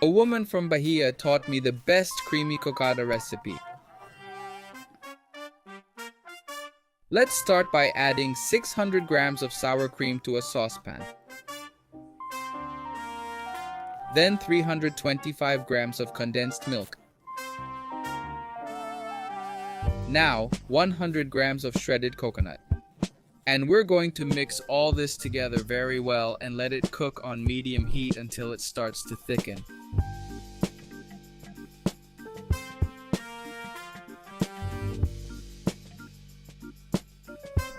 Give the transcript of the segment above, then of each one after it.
A woman from Bahia taught me the best creamy cocada recipe. Let's start by adding 600 grams of sour cream to a saucepan. Then 325 grams of condensed milk. Now 100 grams of shredded coconut. And we're going to mix all this together very well and let it cook on medium heat until it starts to thicken.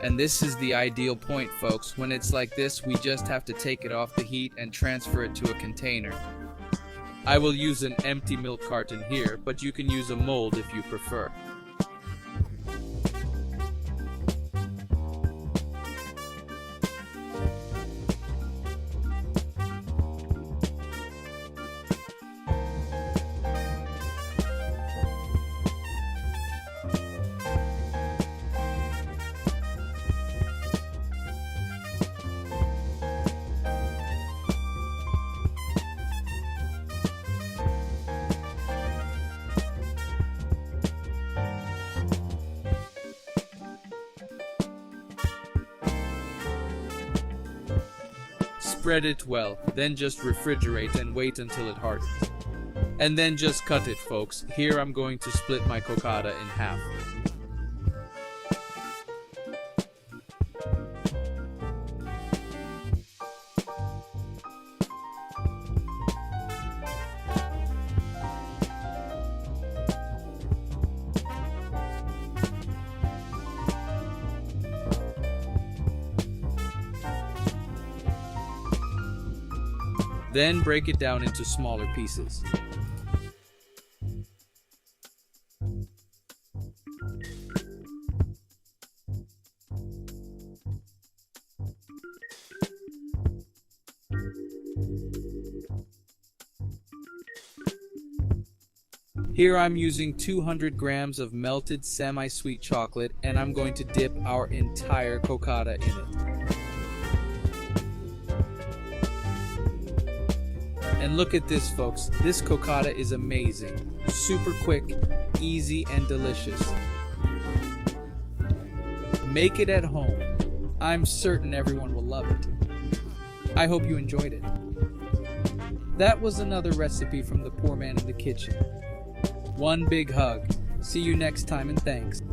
And this is the ideal point, folks. When it's like this, we just have to take it off the heat and transfer it to a container. I will use an empty milk carton here, but you can use a mold if you prefer. Spread it well, then just refrigerate and wait until it hardens. And then just cut it, folks. Here I'm going to split my cocada in half. Then break it down into smaller pieces. Here I'm using 200 grams of melted semi-sweet chocolate, and I'm going to dip our entire cocada in it. And look at this, folks. This cocada is amazing. Super quick, easy, and delicious. Make it at home. I'm certain everyone will love it. I hope you enjoyed it. That was another recipe from the poor man in the kitchen. One big hug. See you next time, and thanks.